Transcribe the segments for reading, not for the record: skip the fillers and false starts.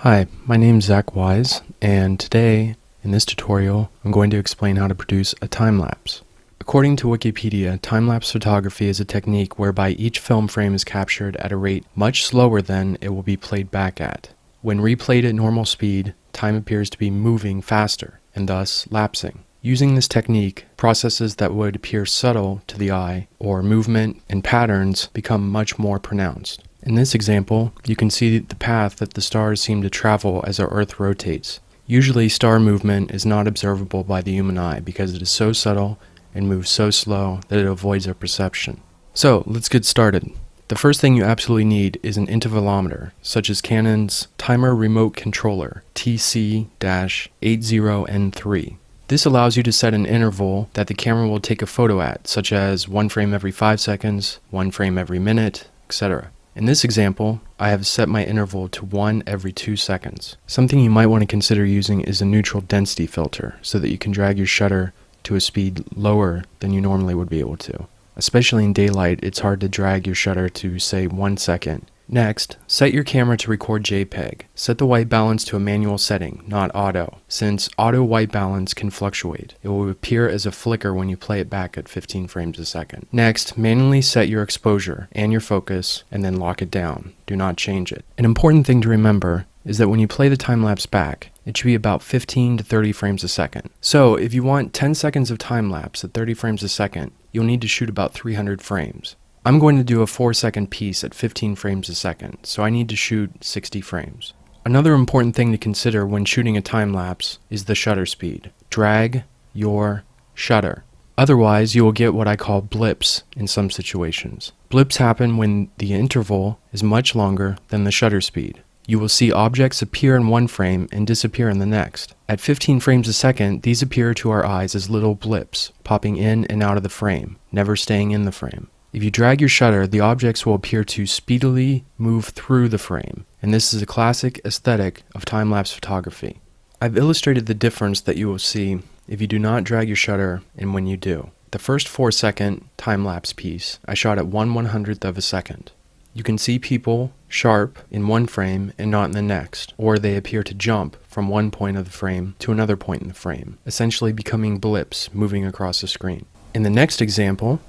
Hi, my name is Zach Wise, and today, in this tutorial, I'm going to explain how to produce a time-lapse. According to Wikipedia, time-lapse photography is a technique whereby each film frame is captured at a rate much slower than it will be played back at. When replayed at normal speed, time appears to be moving faster, and thus lapsing. Using this technique, processes that would appear subtle to the eye, or movement and patterns, become much more pronounced. In this example, you can see the path that the stars seem to travel as our Earth rotates. Usually, star movement is not observable by the human eye because it is so subtle and moves so slow that it avoids our perception. So, let's get started. The first thing you absolutely need is an intervalometer, such as Canon's Timer Remote Controller, TC-80N3. This allows you to set an interval that the camera will take a photo at, such as 1 frame every 5 seconds, 1 frame every minute, etc. In this example, I have set my interval to 1 every 2 seconds. Something you might want to consider using is a neutral density filter, so that you can drag your shutter to a speed lower than you normally would be able to. Especially in daylight, it's hard to drag your shutter to, say, 1 second. Next, set your camera to record JPEG. Set the white balance to a manual setting, not auto, since auto white balance can fluctuate. It will appear as a flicker when you play it back at 15 frames a second. Next, manually set your exposure and your focus, and then lock it down. Do not change it. An important thing to remember is that when you play the time-lapse back, it should be about 15 to 30 frames a second. So, if you want 10 seconds of time-lapse at 30 frames a second, you'll need to shoot about 300 frames. I'm going to do a 4-second piece at 15 frames a second, so I need to shoot 60 frames. Another important thing to consider when shooting a time-lapse is the shutter speed. Drag your shutter. Otherwise, you will get what I call blips in some situations. Blips happen when the interval is much longer than the shutter speed. You will see objects appear in one frame and disappear in the next. At 15 frames a second, these appear to our eyes as little blips, popping in and out of the frame, never staying in the frame. If you drag your shutter, the objects will appear to speedily move through the frame, and this is a classic aesthetic of time-lapse photography. I've illustrated the difference that you will see if you do not drag your shutter and when you do. The first 4-second time-lapse piece I shot at 1/100th of a second. You can see people sharp in one frame and not in the next, or they appear to jump from one point of the frame to another point in the frame, essentially becoming blips moving across the screen. In the next example,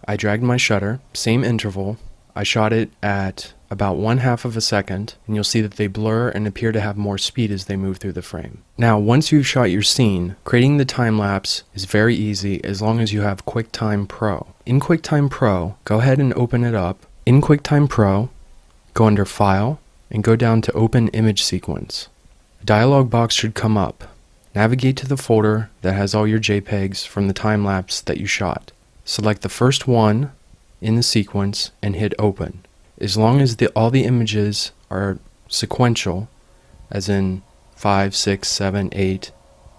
I dragged my shutter, same interval, I shot it at about 1/2 of a second, and you'll see that they blur and appear to have more speed as they move through the frame. Now, once you've shot your scene, creating the time-lapse is very easy as long as you have QuickTime Pro. In QuickTime Pro, go ahead and open it up. In QuickTime Pro, go under File, and go down to Open Image Sequence. A dialog box should come up. Navigate to the folder that has all your JPEGs from the time-lapse that you shot. Select the first one in the sequence and hit Open. As long as all the images are sequential, as in 5, 6, 7, 8,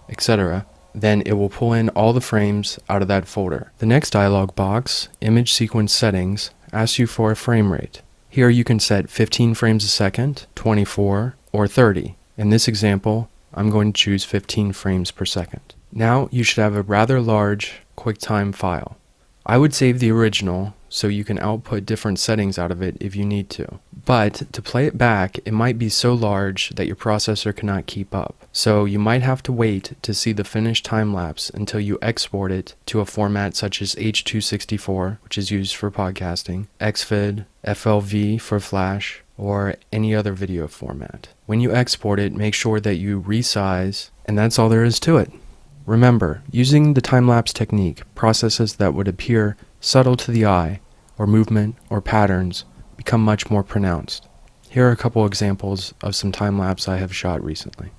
etc., then it will pull in all the frames out of that folder. The next dialog box, Image Sequence Settings, asks you for a frame rate. Here you can set 15 frames a second, 24, or 30. In this example, I'm going to choose 15 frames per second. Now you should have a rather large QuickTime file. I would save the original so you can output different settings out of it if you need to. But to play it back, it might be so large that your processor cannot keep up. So you might have to wait to see the finished time-lapse until you export it to a format such as H.264, which is used for podcasting, XVID, FLV for Flash, or any other video format. When you export it, make sure that you resize, and that's all there is to it. Remember, using the time-lapse technique, processes that would appear subtle to the eye, or movement, or patterns, become much more pronounced. Here are a couple examples of some time-lapse I have shot recently.